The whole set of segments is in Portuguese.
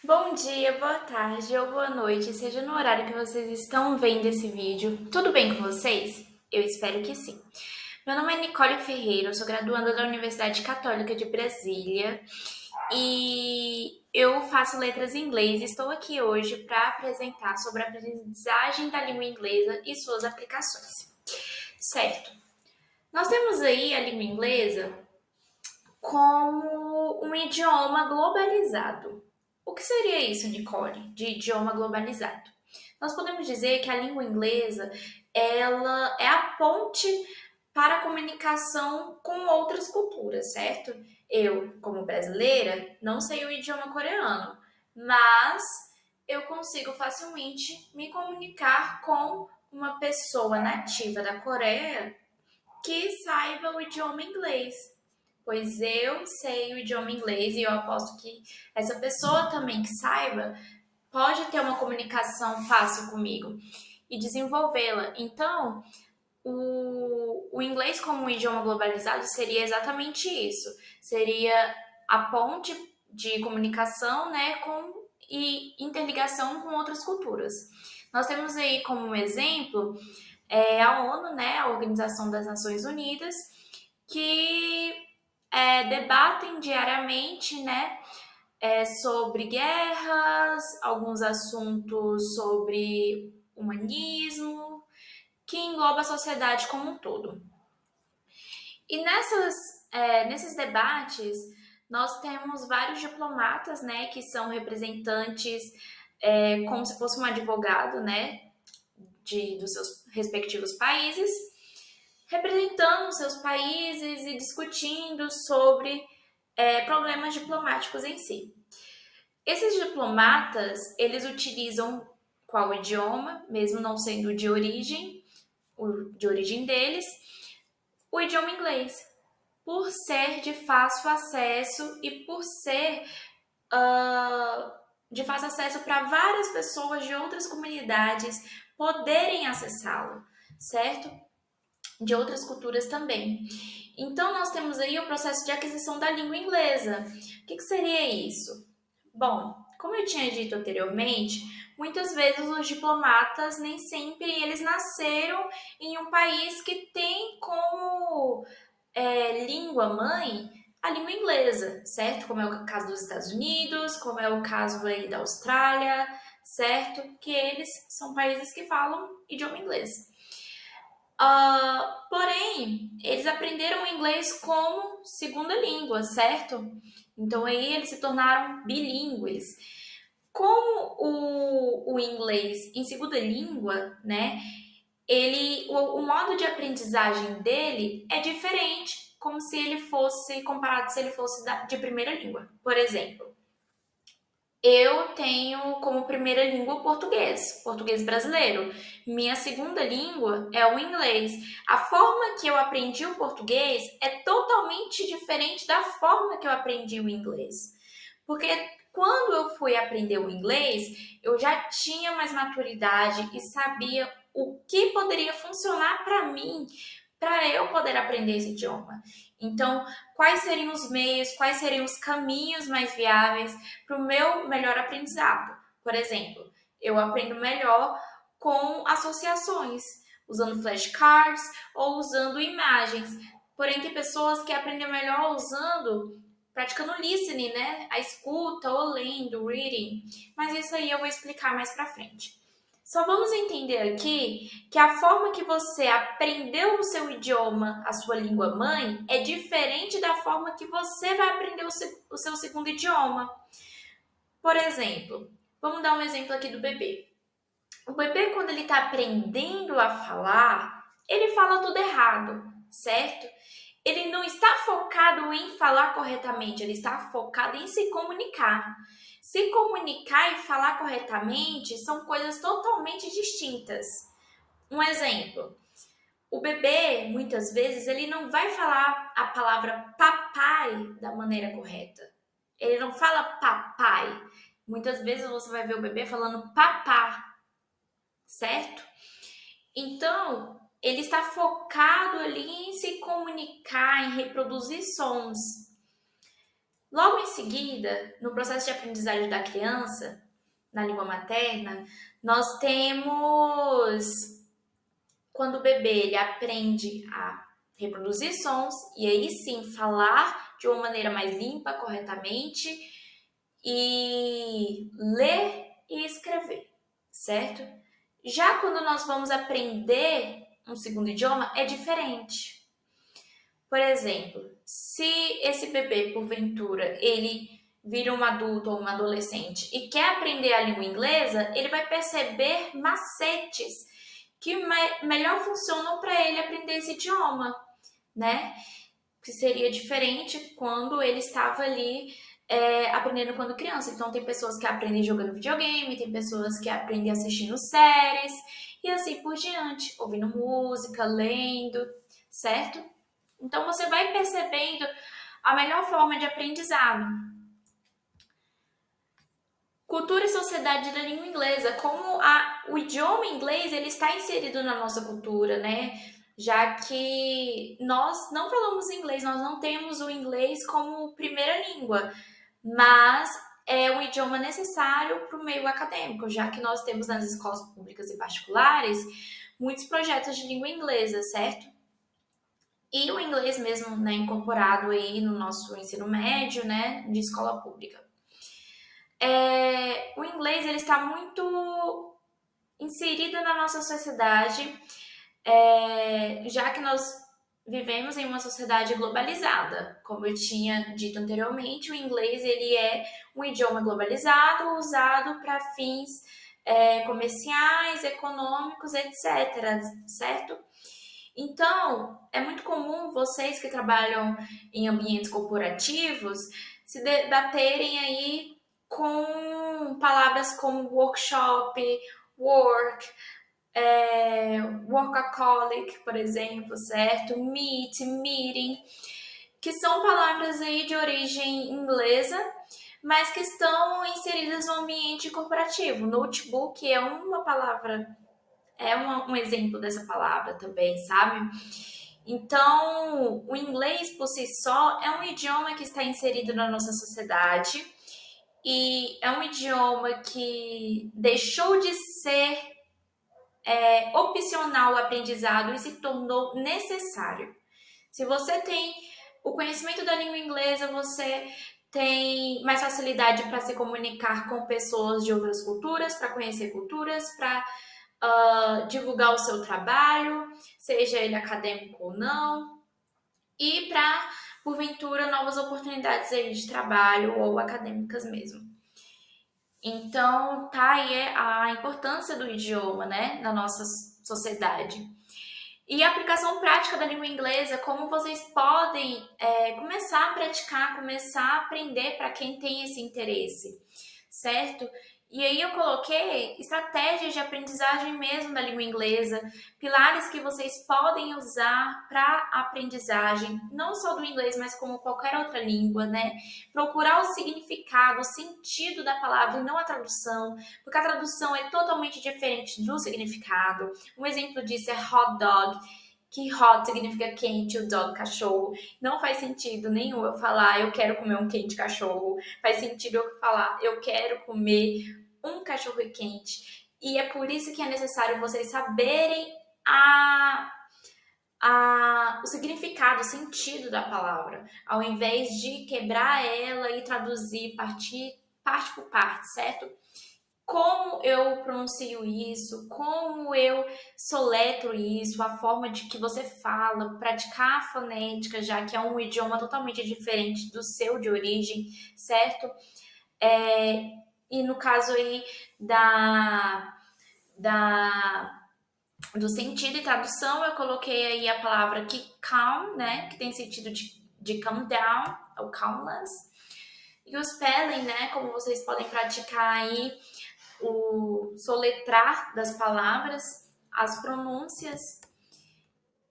Bom dia, boa tarde ou boa noite, seja no horário que vocês estão vendo esse vídeo. Tudo bem com vocês? Eu espero que sim. Meu nome é Nicole Ferreira, eu sou graduanda da Universidade Católica de Brasília e eu faço letras em inglês. Estou aqui hoje para apresentar sobre a aprendizagem da língua inglesa e suas aplicações. Certo. Nós temos aí a língua inglesa como um idioma globalizado. O que seria isso, Nicole, de idioma globalizado? Nós podemos dizer que a língua inglesa ela é a ponte para a comunicação com outras culturas, certo? Eu, como brasileira, não sei o idioma coreano, mas eu consigo facilmente me comunicar com uma pessoa nativa da Coreia que saiba o idioma inglês, pois eu sei o idioma inglês e eu aposto que essa pessoa também que saiba pode ter uma comunicação fácil comigo e desenvolvê-la. Então, o inglês como um idioma globalizado seria exatamente isso. Seria a ponte de comunicação, né, e interligação com outras culturas. Nós temos aí como exemplo a ONU, né, a Organização das Nações Unidas, que debatem diariamente, né, sobre guerras, alguns assuntos sobre humanismo, que engloba a sociedade como um todo. E nesses debates, nós temos vários diplomatas, né, que são representantes, como se fosse um advogado, né, dos seus respectivos países, representando seus países e discutindo sobre problemas diplomáticos em si. Esses diplomatas, eles utilizam qual idioma, mesmo não sendo de origem deles, o idioma inglês, por ser de fácil acesso e por ser de fácil acesso para várias pessoas de outras comunidades poderem acessá-lo, certo? De outras culturas também. Então, nós temos aí o processo de aquisição da língua inglesa. O que seria isso? Bom, como eu tinha dito anteriormente, muitas vezes os diplomatas nem sempre eles nasceram em um país que tem como língua mãe a língua inglesa, certo? Como é o caso dos Estados Unidos, como é o caso aí da Austrália, certo? Que eles são países que falam idioma inglês. Porém, eles aprenderam o inglês como segunda língua, certo? Então aí eles se tornaram bilíngues. Como o inglês em segunda língua, né? O modo de aprendizagem dele é diferente, como se ele fosse comparado se ele fosse de primeira língua. Por exemplo, eu tenho como primeira língua o português brasileiro. Minha segunda língua é o inglês. A forma que eu aprendi o português é totalmente diferente da forma que eu aprendi o inglês. Porque quando eu fui aprender o inglês, eu já tinha mais maturidade e sabia o que poderia funcionar para mim, para eu poder aprender esse idioma. Então, quais seriam os meios, quais seriam os caminhos mais viáveis para o meu melhor aprendizado? Por exemplo, eu aprendo melhor com associações, usando flashcards ou usando imagens. Porém, tem pessoas que aprendem melhor praticando listening, né? A escuta ou lendo, reading. Mas isso aí eu vou explicar mais pra frente. Só vamos entender aqui que a forma que você aprendeu o seu idioma, a sua língua mãe, é diferente da forma que você vai aprender o seu segundo idioma. Por exemplo, vamos dar um exemplo aqui do bebê. O bebê, quando ele está aprendendo a falar, ele fala tudo errado, certo? Ele não está focado em falar corretamente, ele está focado em se comunicar. Se comunicar e falar corretamente são coisas totalmente distintas. Um exemplo, o bebê, muitas vezes, ele não vai falar a palavra papai da maneira correta. Ele não fala papai. Muitas vezes você vai ver o bebê falando papá, certo? Então, ele está focado ali em se comunicar, em reproduzir sons. Logo em seguida, no processo de aprendizagem da criança, na língua materna, nós temos quando o bebê ele aprende a reproduzir sons e aí sim falar de uma maneira mais limpa, corretamente, e ler e escrever, certo? Já quando nós vamos aprender um segundo idioma, é diferente. Por exemplo, se esse bebê, porventura, ele vira um adulto ou uma adolescente e quer aprender a língua inglesa, ele vai perceber macetes que melhor funcionam para ele aprender esse idioma, né? Que seria diferente quando ele estava ali aprendendo quando criança. Então, tem pessoas que aprendem jogando videogame, tem pessoas que aprendem assistindo séries e assim por diante, ouvindo música, lendo, certo? Então, você vai percebendo a melhor forma de aprendizado. Cultura e sociedade da língua inglesa, como o idioma inglês ele está inserido na nossa cultura, né? Já que nós não falamos inglês, nós não temos o inglês como primeira língua, mas é um idioma necessário para o meio acadêmico, já que nós temos nas escolas públicas e particulares muitos projetos de língua inglesa, certo? E o inglês mesmo, né, incorporado aí no nosso ensino médio, né, de escola pública. O inglês ele está muito inserido na nossa sociedade, já que nós vivemos em uma sociedade globalizada. Como eu tinha dito anteriormente, o inglês ele é um idioma globalizado usado para fins comerciais, econômicos, etc., certo? Então, é muito comum vocês que trabalham em ambientes corporativos se debaterem aí com palavras como workshop, work, workaholic, por exemplo, certo? Meet, meeting, que são palavras aí de origem inglesa, mas que estão inseridas no ambiente corporativo. Notebook é uma palavra, um exemplo dessa palavra também, sabe? Então, o inglês por si só é um idioma que está inserido na nossa sociedade e é um idioma que deixou de ser opcional o aprendizado e se tornou necessário. Se você tem o conhecimento da língua inglesa, você tem mais facilidade para se comunicar com pessoas de outras culturas, para conhecer culturas, para divulgar o seu trabalho, seja ele acadêmico ou não, e para, porventura, novas oportunidades aí de trabalho ou acadêmicas mesmo. Então, tá aí a importância do idioma, né, na nossa sociedade. E a aplicação prática da língua inglesa, como vocês podem começar a praticar, começar a aprender para quem tem esse interesse, certo? E aí eu coloquei estratégias de aprendizagem mesmo da língua inglesa, pilares que vocês podem usar para aprendizagem, não só do inglês, mas como qualquer outra língua, né? Procurar o significado, o sentido da palavra e não a tradução, porque a tradução é totalmente diferente do significado. Um exemplo disso é hot dog, que hot significa quente, o dog, cachorro. Não faz sentido nenhum eu falar eu quero comer um quente cachorro. Faz sentido eu falar eu quero comer um cachorro quente. E é por isso que é necessário vocês saberem o significado, o sentido da palavra, ao invés de quebrar ela e traduzir parte por parte, certo? Como eu pronuncio isso, como eu soletro isso, a forma de que você fala, praticar a fonética, já que é um idioma totalmente diferente do seu de origem, certo? E no caso aí do sentido e tradução, eu coloquei aí a palavra aqui calm, né? Que tem sentido de calm down, ou calmless. E o spelling, né? Como vocês podem praticar aí o soletrar das palavras, as pronúncias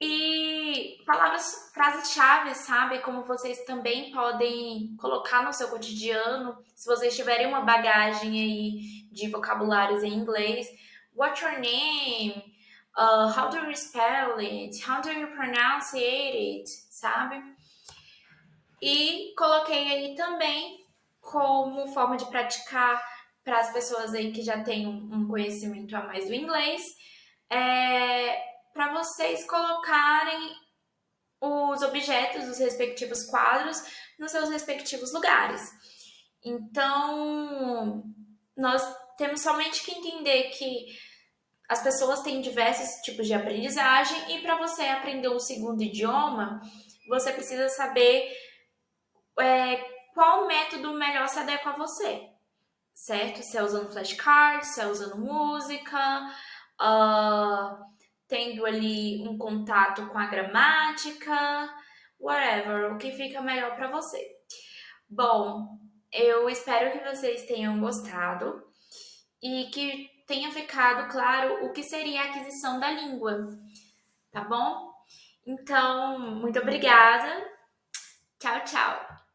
e palavras, frases-chave, sabe? Como vocês também podem colocar no seu cotidiano, se vocês tiverem uma bagagem aí de vocabulários em inglês. What's your name? How do you spell it? How do you pronounce it? Sabe? E coloquei aí também como forma de praticar para as pessoas aí que já têm um conhecimento a mais do inglês, para vocês colocarem os objetos dos respectivos quadros nos seus respectivos lugares. Então, nós temos somente que entender que as pessoas têm diversos tipos de aprendizagem e para você aprender um segundo idioma, você precisa saber qual método melhor se adequa a você, certo? Se é usando flashcards, se é usando música, uh, tendo ali um contato com a gramática, whatever, o que fica melhor para você. Bom, eu espero que vocês tenham gostado e que tenha ficado claro o que seria a aquisição da língua, tá bom? Então, muito obrigada. Tchau, tchau.